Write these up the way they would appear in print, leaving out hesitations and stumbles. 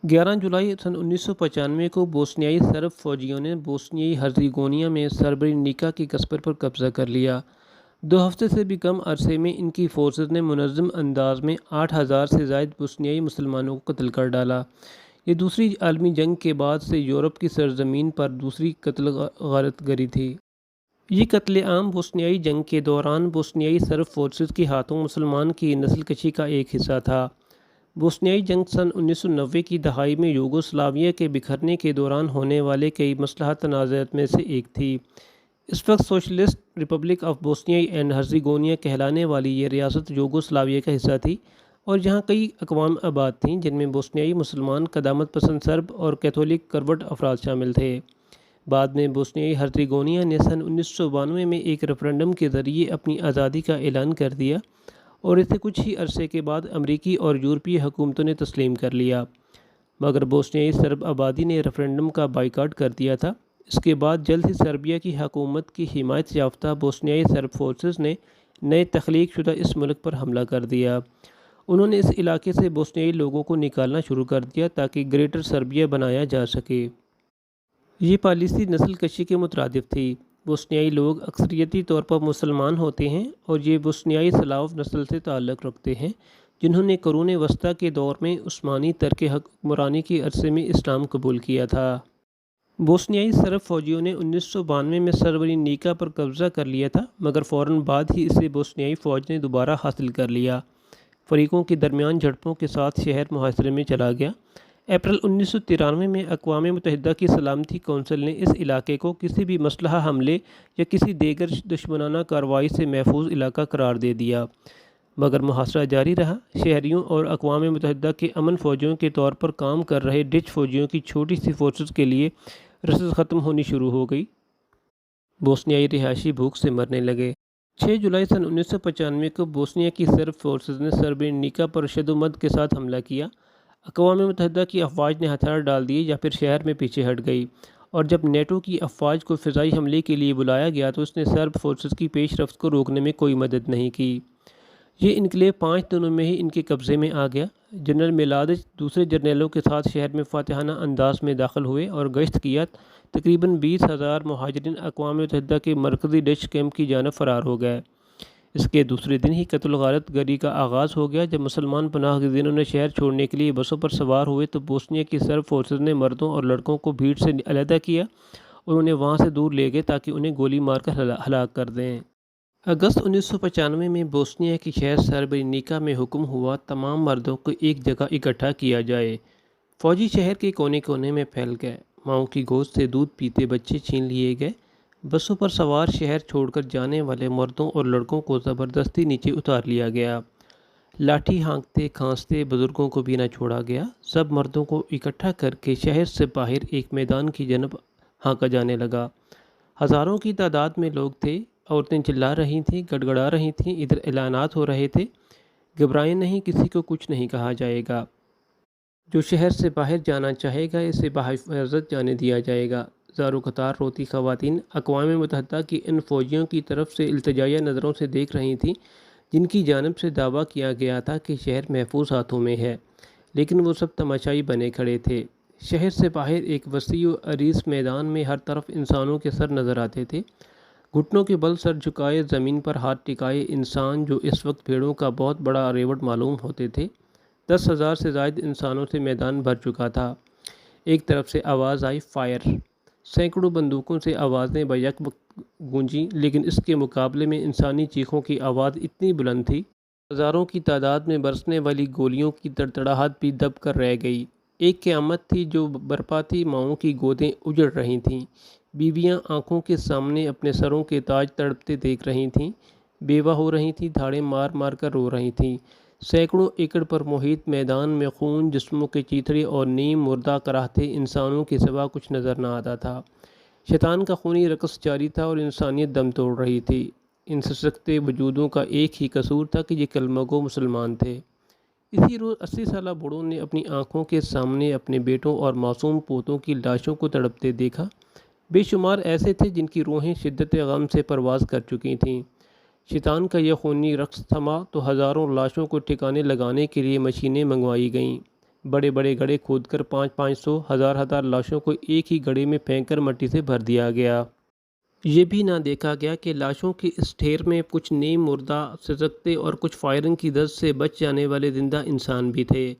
11 جولائی سن 1995 کو بوسنیائی سرب فوجیوں نے بوسنیائی ہرزیگونیا میں سربرینیکا کی قصبے پر قبضہ کر لیا۔ 2 ہفتے سے بھی کم عرصے میں ان کی فورسز نے منظم انداز میں 8,000 سے زائد بوسنیائی مسلمانوں کو قتل کر ڈالا۔ یہ دوسری عالمی جنگ کے بعد سے یورپ کی سرزمین پر دوسری قتل غارت گری تھی۔ یہ قتل عام بوسنیائی جنگ کے دوران بوسنیائی سرب فورسز کے ہاتھوں مسلمان کی نسل کشی کا ایک حصہ تھا۔ بوسنیائی جنگ سن 1990 کی دہائی میں یوگوسلاویہ کے بکھرنے کے دوران ہونے والے کئی مسلح تنازعات میں سے ایک تھی۔ اس وقت socialist republic of Bosnia and Herzegovina کہلانے والی یہ ریاست یوگوسلاویہ کا حصہ تھی اور یہاں کئی اقوام آباد تھیں جن میں بوسنیائی مسلمان، قدامت پسند سرب اور کیتھولک کروٹ افراد شامل تھے۔ بعد میں بوسنیائی ہرزیگونیا نے سن 1992 میں ایک ریفرنڈم کے ذریعے اپنی آزادی کا اعلان کر دیا اور اسے کچھ ہی عرصے کے بعد امریکی اور یورپی حکومتوں نے تسلیم کر لیا، مگر بوسنیائی سرب آبادی نے ریفرنڈم کا بائیکاٹ کر دیا تھا۔ اس کے بعد جلد ہی سربیا کی حکومت کی حمایت یافتہ بوسنیائی سرب فورسز نے نئے تخلیق شدہ اس ملک پر حملہ کر دیا۔ انہوں نے اس علاقے سے بوسنیائی لوگوں کو نکالنا شروع کر دیا تاکہ گریٹر سربیا بنایا جا سکے۔ یہ پالیسی نسل کشی کے مترادف تھی۔ بوسنیائی لوگ اکثریتی طور پر مسلمان ہوتے ہیں اور یہ بوسنیائی سلاو نسل سے تعلق رکھتے ہیں جنہوں نے قرون وسطیٰ کے دور میں عثمانی ترک حکمرانی کے عرصے میں اسلام قبول کیا تھا۔ بوسنیائی سرب فوجیوں نے 1992 میں سربرینیکا پر قبضہ کر لیا تھا، مگر فوراً بعد ہی اسے بوسنیائی فوج نے دوبارہ حاصل کر لیا۔ فریقوں کے درمیان جھڑپوں کے ساتھ شہر محاصرے میں چلا گیا۔ اپریل 1993 میں اقوام متحدہ کی سلامتی کونسل نے اس علاقے کو کسی بھی مسلح حملے یا کسی دیگر دشمنانہ کارروائی سے محفوظ علاقہ قرار دے دیا، مگر محاصرہ جاری رہا۔ شہریوں اور اقوام متحدہ کے امن فوجیوں کے طور پر کام کر رہے ڈچ فوجیوں کی چھوٹی سی فورسز کے لیے رسد ختم ہونی شروع ہو گئی۔ بوسنیائی رہائشی بھوک سے مرنے لگے۔ 6 جولائی سن 1995 کو بوسنیا کی سرب فورسز نے سربرینیکا پر شد و مد کے ساتھ حملہ کیا۔ اقوام متحدہ کی افواج نے ہتھیار ڈال دیے یا پھر شہر میں پیچھے ہٹ گئی، اور جب نیٹو کی افواج کو فضائی حملے کے لیے بلایا گیا تو اس نے سرب فورسز کی پیش رفت کو روکنے میں کوئی مدد نہیں کی۔ یہ انقلاب 5 دنوں میں ہی ان کے قبضے میں آ گیا۔ جنرل میلادچ دوسرے جرنیلوں کے ساتھ شہر میں فاتحانہ انداز میں داخل ہوئے اور گشت کیا۔ تقریباً 20,000 مہاجرین اقوام متحدہ کے مرکزی ڈچ کیمپ کی جانب فرار ہو گئے۔ اس کے دوسرے دن ہی قتل غارت گری کا آغاز ہو گیا۔ جب مسلمان پناہ گزینوں نے شہر چھوڑنے کے لیے بسوں پر سوار ہوئے تو بوسنیا کی سرب فورسز نے مردوں اور لڑکوں کو بھیڑ سے علیحدہ کیا اور انہیں وہاں سے دور لے گئے تاکہ انہیں گولی مار کر ہلاک کر دیں۔ اگست 1995 میں بوسنیا کے شہر سربرینیکا میں حکم ہوا تمام مردوں کو ایک جگہ اکٹھا کیا جائے۔ فوجی شہر کے کونے کونے میں پھیل گئے۔ ماؤں کی گود سے دودھ پیتے بچے چھین لیے گئے۔ بسوں پر سوار شہر چھوڑ کر جانے والے مردوں اور لڑکوں کو زبردستی نیچے اتار لیا گیا۔ لاٹھی ہانکتے کھانستے بزرگوں کو بھی نہ چھوڑا گیا۔ سب مردوں کو اکٹھا کر کے شہر سے باہر ایک میدان کی جانب ہانکا جانے لگا۔ ہزاروں کی تعداد میں لوگ تھے۔ عورتیں چلا رہی تھیں، گڑگڑا رہی تھیں۔ ادھر اعلانات ہو رہے تھے، گھبرائیں نہیں، کسی کو کچھ نہیں کہا جائے گا۔ جو شہر سے باہر جانا چاہے گا اسے بحفاظت جانے دیا جائے گا۔ زارو قطار روتی خواتین اقوام متحدہ کی ان فوجیوں کی طرف سے التجائیہ نظروں سے دیکھ رہی تھیں جن کی جانب سے دعویٰ کیا گیا تھا کہ شہر محفوظ ہاتھوں میں ہے، لیکن وہ سب تماشائی بنے کھڑے تھے۔ شہر سے باہر ایک وسیع و عریض میدان میں ہر طرف انسانوں کے سر نظر آتے تھے، گھٹنوں کے بل سر جھکائے زمین پر ہاتھ ٹکائے انسان جو اس وقت بھیڑوں کا بہت بڑا ریوڑ معلوم ہوتے تھے۔ 10,000 سے زائد انسانوں سے میدان بھر چکا تھا۔ ایک طرف سے آواز آئی، فائر! سینکڑوں بندوقوں سے آوازیں بیک وقت گونجیں، لیکن اس کے مقابلے میں انسانی چیخوں کی آواز اتنی بلند تھی ہزاروں کی تعداد میں برسنے والی گولیوں کی تڑتڑاہٹ بھی دب کر رہ گئی۔ ایک قیامت تھی جو برپا تھی۔ ماؤں کی گودیں اجڑ رہی تھیں، بیویاں آنکھوں کے سامنے اپنے سروں کے تاج تڑپتے دیکھ رہی تھیں، بیوہ ہو رہی تھیں، دھاڑیں مار مار کر رو رہی تھیں۔ سینکڑوں ایکڑ پر محیط میدان میں خون، جسموں کے چیتھڑے اور نیم مردہ کراہتے انسانوں کے سوا کچھ نظر نہ آتا تھا۔ شیطان کا خونی رقص جاری تھا اور انسانیت دم توڑ رہی تھی۔ ان سسکتے وجودوں کا ایک ہی قصور تھا کہ یہ کلمہ گو مسلمان تھے۔ اسی روز 80 سالہ بوڑھوں نے اپنی آنکھوں کے سامنے اپنے بیٹوں اور معصوم پوتوں کی لاشوں کو تڑپتے دیکھا۔ بے شمار ایسے تھے جن کی روحیں شدت غم سے پرواز کر چکی تھیں۔ شیطان کا یہ خونی رقص تھما تو ہزاروں لاشوں کو ٹھکانے لگانے کے لیے مشینیں منگوائی گئیں۔ بڑے بڑے گڑھے کھود کر 500 ہزار لاشوں کو ایک ہی گڑھے میں پھینک کر مٹی سے بھر دیا گیا۔ یہ بھی نہ دیکھا گیا کہ لاشوں کے اس ڈھیر میں کچھ نیم مردہ سسکتے اور کچھ فائرنگ کی دست سے بچ جانے والے زندہ انسان بھی تھے۔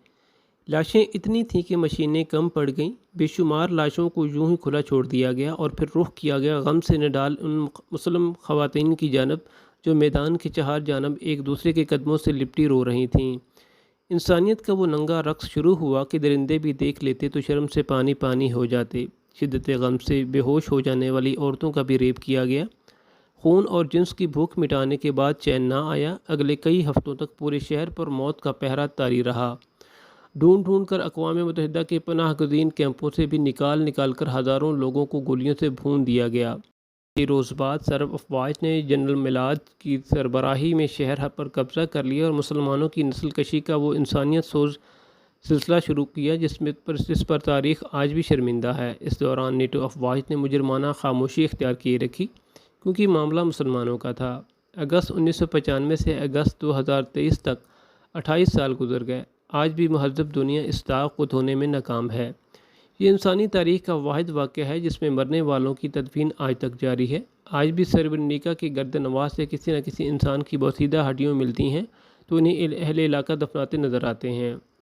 لاشیں اتنی تھیں کہ مشینیں کم پڑ گئیں۔ بے شمار لاشوں کو یوں ہی کھلا چھوڑ دیا گیا اور پھر رخ کیا گیا غم سے نڈال ان مسلم خواتین کی جانب جو میدان کے چہار جانب ایک دوسرے کے قدموں سے لپٹی رو رہی تھیں۔ انسانیت کا وہ ننگا رقص شروع ہوا کہ درندے بھی دیکھ لیتے تو شرم سے پانی پانی ہو جاتے۔ شدت غم سے بے ہوش ہو جانے والی عورتوں کا بھی ریپ کیا گیا۔ خون اور جنس کی بھوک مٹانے کے بعد چین نہ آیا۔ اگلے کئی ہفتوں تک پورے شہر پر موت کا پہرا طاری رہا۔ ڈھونڈ ڈھونڈ کر اقوام متحدہ کے پناہ گزین کیمپوں سے بھی نکال کر ہزاروں لوگوں کو گولیوں سے بھون دیا گیا۔ یہ روز بعد سرب افواج نے جنرل میلاد کی سربراہی میں شہر پر قبضہ کر لیا اور مسلمانوں کی نسل کشی کا وہ انسانیت سوز سلسلہ شروع کیا جس پر تاریخ آج بھی شرمندہ ہے۔ اس دوران نیٹو افواج نے مجرمانہ خاموشی اختیار کیے رکھی کیونکہ معاملہ مسلمانوں کا تھا۔ اگست 1995 سے اگست 2023 تک 28 سال گزر گئے۔ آج بھی مہذب دنیا اس داغ کو دھونے میں ناکام ہے۔ یہ انسانی تاریخ کا واحد واقعہ ہے جس میں مرنے والوں کی تدفین آج تک جاری ہے۔ آج بھی سربرینیکا کے گرد نواح سے کسی نہ کسی انسان کی بوسیدہ ہڈیوں ملتی ہیں تو انہیں اہل علاقہ دفناتے نظر آتے ہیں۔